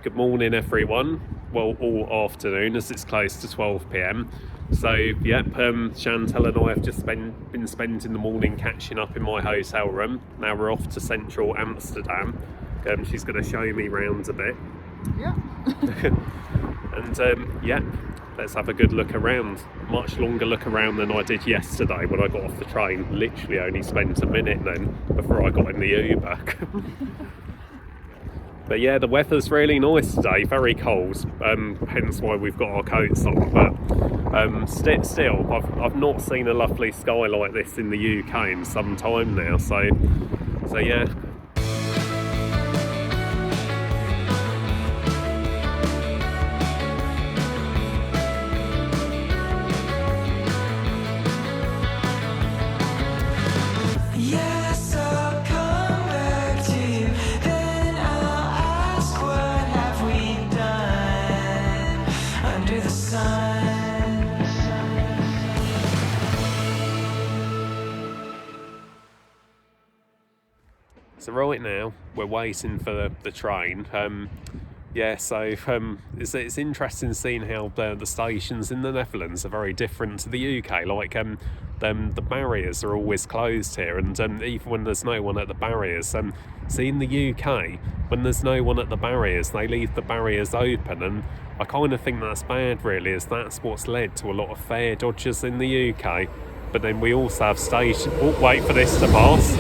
Good morning, everyone. Well, all afternoon as it's close to 12 p.m. So, yep, Chantal and I have just been spending the morning catching up in my hotel room. Now we're off to central Amsterdam. She's going to show me round a bit. Yeah. And, yep, let's have a good look around. Much longer look around than I did yesterday when I got off the train. Literally only spent a minute then before I got in the Uber. But yeah, the weather's really nice today, very cold, hence why we've got our coats on. But still, I've not seen a lovely sky like this in the UK in some time now, so yeah. So right now we're waiting for the train. It's interesting seeing how the stations in the Netherlands are very different to the UK. Like the barriers are always closed here, and even when there's no one at the barriers. See, in the UK, when there's no one at the barriers, they leave the barriers open, and I kind of think that's bad, really, as that's what's led to a lot of fare dodgers in the UK. But then we also have stations. Oh, wait for this to pass.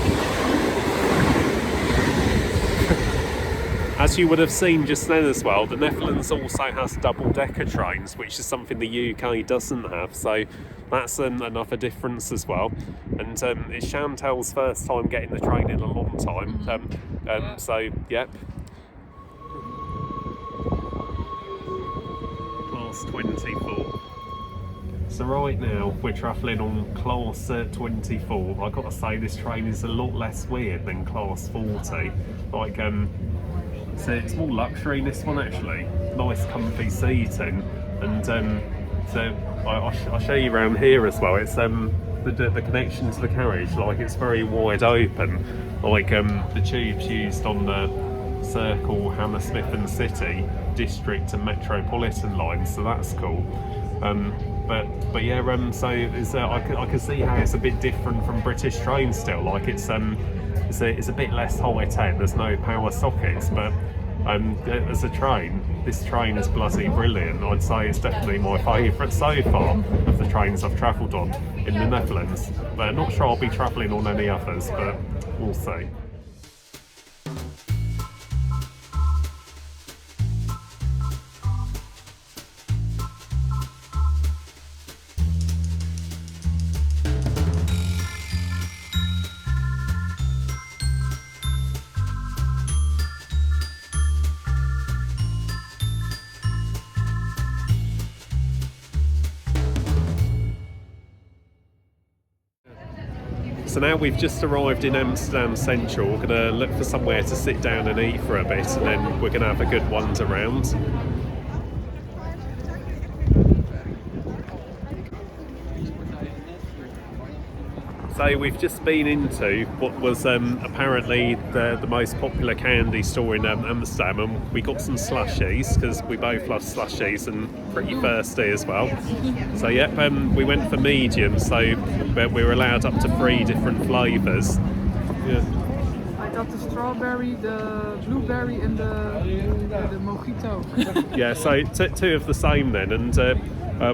As you would have seen just then as well, the Netherlands also has double-decker trains, which is something the UK doesn't have, so that's another difference as well. And it's Chantal's first time getting the train in a long time, so yep. Class 24. So right now we're travelling on class 24. I've got to say this train is a lot less weird than class 40. So it's more luxury in this one actually. Nice comfy seating, and so I'll show you around here as well. It's the connection to the carriage, like it's very wide open, like the tubes used on the Circle, Hammersmith and City, District and Metropolitan lines. So that's cool. But yeah, so I can see how it's a bit different from British trains still. Like it's a bit less high tech. There's no power sockets, but as a train, this train is bloody brilliant. I'd say it's definitely my favourite so far of the trains I've travelled on in the Netherlands. But not sure I'll be travelling on any others, but we'll see. So now we've just arrived in Amsterdam Central. We're going to look for somewhere to sit down and eat for a bit, and then we're going to have a good wander around. So we've just been into what was apparently the most popular candy store in Amsterdam, and we got some slushies because we both love slushies and pretty thirsty as well. So yep, we went for medium, so we were allowed up to 3 different flavours. Yeah. I got the strawberry, the blueberry and the mojito. Yeah, so 2 of the same then, and I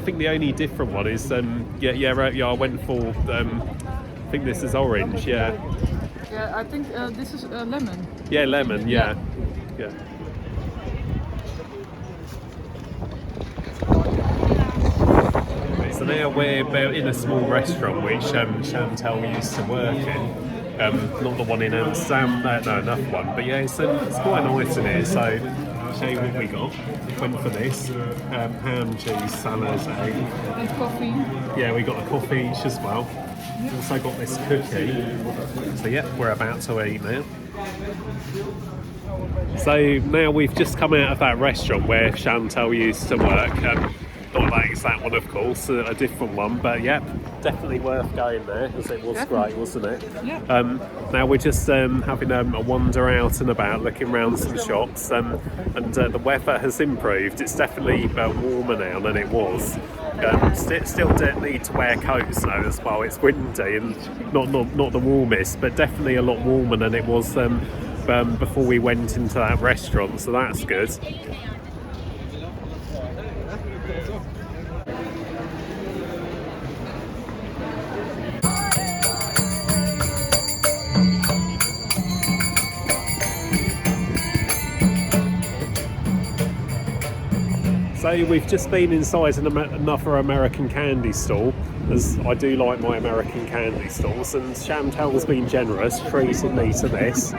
think the only different one is I went for I think this is orange. Yeah, I think this is lemon. Yeah, lemon. Yeah. So now we're in a small restaurant which Chantal used to work in. Not the one in Amsterdam, no, another one. But yeah, it's quite nice in here. So I'll show you what we got. Went for this ham, cheese, salad, egg. And coffee. Yeah, we got a coffee each as well. Also got this cookie. So yeah, we're about to eat now. So now we've just come out of that restaurant where Chantal used to work. Not that exact one, of course, a different one, but yeah, definitely worth going there, as it was great, wasn't it? Yeah. Now we're just having a wander out and about, looking around some shops, and the weather has improved. It's definitely warmer now than it was. Still don't need to wear coats though as well. It's windy and not the warmest, but definitely a lot warmer than it was before we went into that restaurant, so that's good. So we've just been inside another American candy store, as I do like my American candy stores, and Chantal's been generous, treating me to this.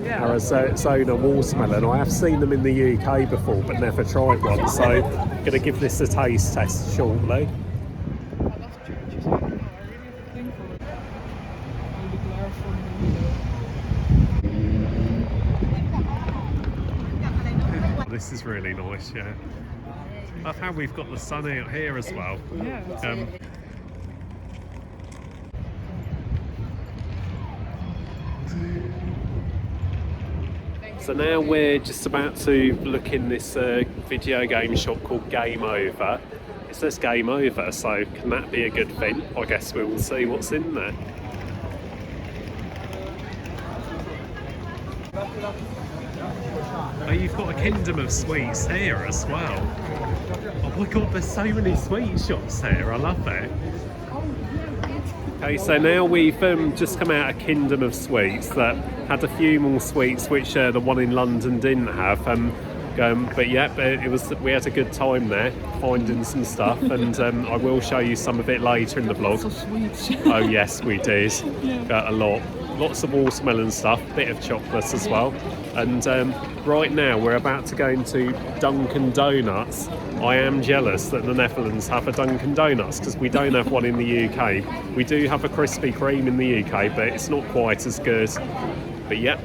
Arizona watermelon. I have seen them in the UK before, but never tried one, so I'm going to give this a taste test shortly. This is really nice, yeah. I love how we've got the sun out here as well. Yeah. So now we're just about to look in this video game shop called Game Over. It says Game Over, so can that be a good thing? I guess we'll see what's in there. Oh, you've got a kingdom of sweets here as well. Oh my god, there's so many sweet shops here, I love it. Okay, so now we've just come out of Kingdom of Sweets that had a few more sweets which the one in London didn't have. But yeah, we had a good time there finding some stuff, and I will show you some of it later in the vlog. Lots of sweets. Oh yes, we did. Yeah. A lot. Lots of watermelon stuff, bit of chocolate as well. And right now we're about to go into Dunkin' Donuts. I am jealous that the Netherlands have a Dunkin' Donuts because we don't have one in the UK. We do have a Krispy Kreme in the UK, but it's not quite as good. But yeah,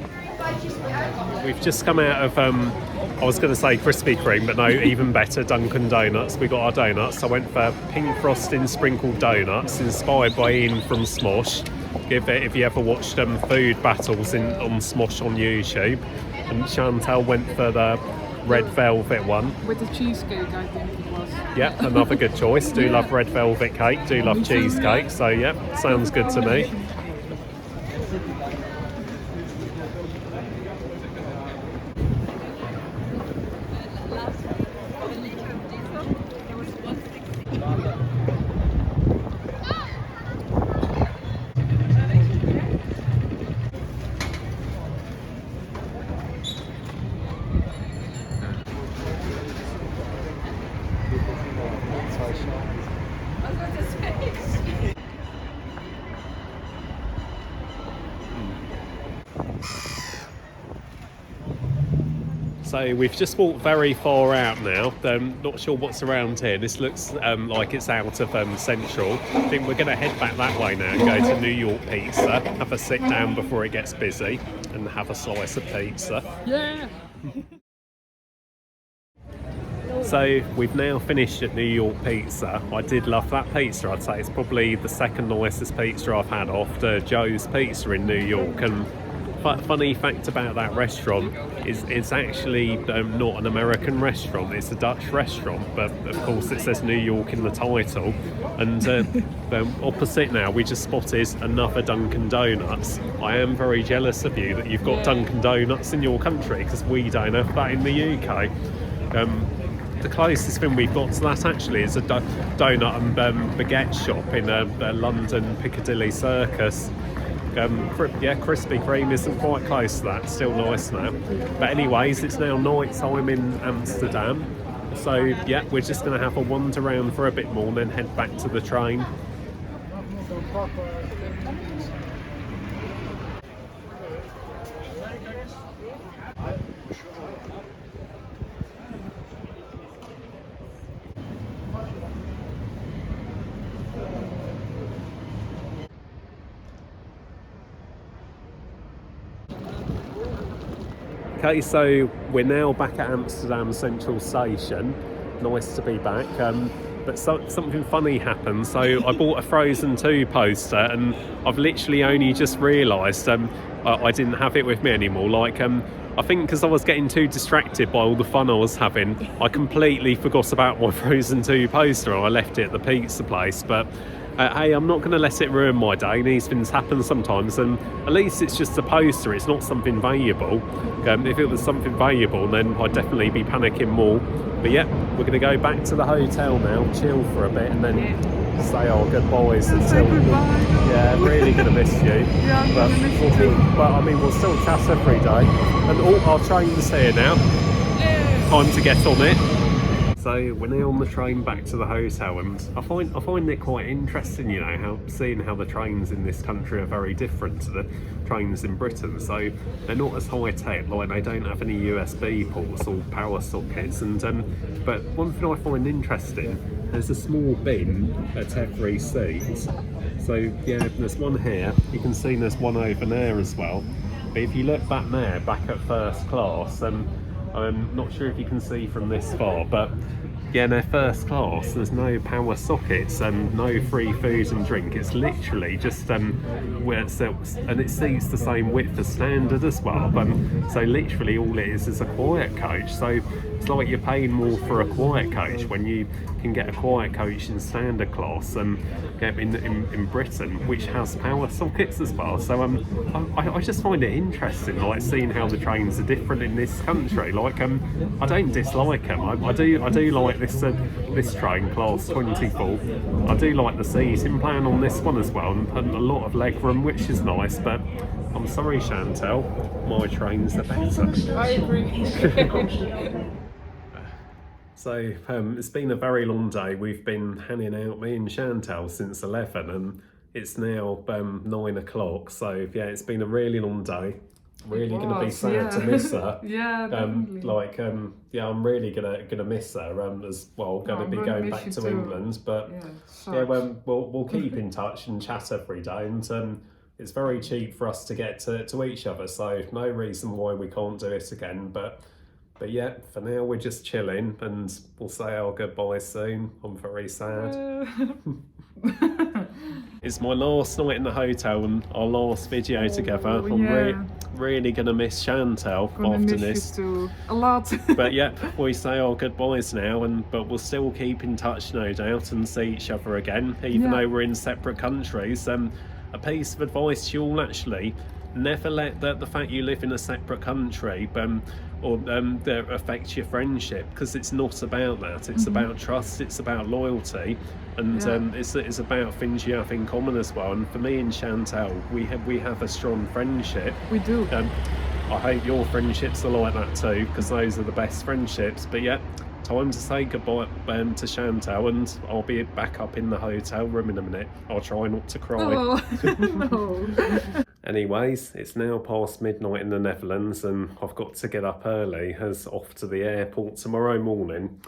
we've just come out of, I was going to say Krispy Kreme, but no, even better, Dunkin' Donuts. We got our donuts. I went for pink frosting sprinkled donuts, inspired by Ian from Smosh. If you ever watched food battles on Smosh on YouTube. And Chantal went for the red velvet one. With the cheesecake, I think it was. Yep, another good choice. Do love red velvet cake, do love cheesecake. So yep, sounds good to me. So we've just walked very far out now. Not sure what's around here. This looks like it's out of Central. I think we're going to head back that way now and go to New York Pizza, have a sit down before it gets busy, and have a slice of pizza. Yeah. So we've now finished at New York Pizza. I did love that pizza. I'd say it's probably the second nicest pizza I've had after Joe's Pizza in New York. And funny fact about that restaurant is it's actually not an American restaurant, it's a Dutch restaurant, but of course it says New York in the title. And opposite now we just spotted another Dunkin' Donuts. I am very jealous of you that you've got Dunkin' Donuts in your country, because we don't have that in the UK. The closest thing we've got to that actually is a donut and baguette shop in London Piccadilly Circus. Krispy Kreme isn't quite close to that, still nice now. But anyways, it's now night time in Amsterdam. So yeah, we're just going to have a wander around for a bit more and then head back to the train. Okay, so we're now back at Amsterdam Central Station, nice to be back. But something funny happened. So I bought a Frozen 2 poster, and I've literally only just realised I didn't have it with me anymore. Like, I think because I was getting too distracted by all the fun I was having, I completely forgot about my Frozen 2 poster, and I left it at the pizza place. But hey, I'm not going to let it ruin my day. These things happen sometimes, and at least it's just a poster. It's not something valuable. If it was something valuable, then I'd definitely be panicking more. But yeah, we're going to go back to the hotel now, chill for a bit, and then say our goodbyes. Say goodbye. Yeah, really going to miss you. Yeah, I'm but gonna miss you too. But I mean, we'll still chat every day. And all our train's here now. Time to get on it. So we're now on the train back to the hotel, and I find it quite interesting, you know, seeing how the trains in this country are very different to the trains in Britain. So they're not as high tech, like they don't have any USB ports or power sockets. And but one thing I find interesting, there's a small bin at every seat. So yeah, there's one here. You can see there's one over there as well. But if you look back there, back at first class, I'm not sure if you can see from this far, but yeah, they're first class. There's no power sockets and no free food and drink. It's literally just where it sits, and it seats the same width as standard as well. So literally all it is a quiet coach. So it's like you're paying more for a quiet coach when you can get a quiet coach in standard class and get in Britain, which has power sockets as well. So I just find it interesting, like seeing how the trains are different in this country. Like I don't dislike them. I do like this train, class 24. I do like the seating plan on this one as well, and a lot of leg room, which is nice. But I'm sorry, Chantal, my trains are better. I agree. So it's been a very long day. We've been hanging out, me and Chantal, since 11, and it's now 9 o'clock. So yeah, it's been a really long day. Really going to be sad to miss her. Yeah, definitely. Yeah, I'm really gonna miss her as well. Going to be going back to England, but yeah, we'll keep in touch and chat every day, and it's very cheap for us to get to each other. So no reason why we can't do it again. But yeah, for now we're just chilling, and we'll say our goodbyes soon. I'm very sad. It's my last night in the hotel and our last video together. I'm really gonna miss Chantal after this. You too. A lot. But yep, we say our goodbyes now, but we'll still keep in touch, no doubt, and see each other again, even though we're in separate countries. A piece of advice to you all, actually: never let the fact you live in a separate country that affects your friendship, because it's not about that. It's about trust, it's about loyalty, and it's about things you have in common as well. And for me and Chantal, we have a strong friendship. We do. I hope your friendships are like that too, because those are the best friendships. But yeah, time to say goodbye to Chantal, and I'll be back up in the hotel room in a minute. I'll try not to cry. Oh, no. Anyways, it's now past midnight in the Netherlands, and I've got to get up early as off to the airport tomorrow morning.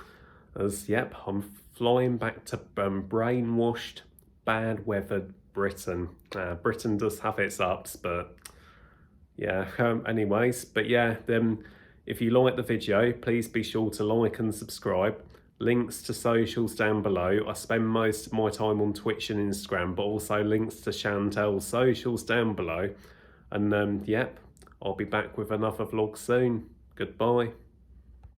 I'm flying back to brainwashed, bad-weathered Britain. Britain does have its ups, but yeah, anyways, but yeah, if you like the video, please be sure to like and subscribe. Links to socials down below. I spend most of my time on Twitch and Instagram, but also links to Chantal's socials down below. And yep, I'll be back with another vlog soon. Goodbye.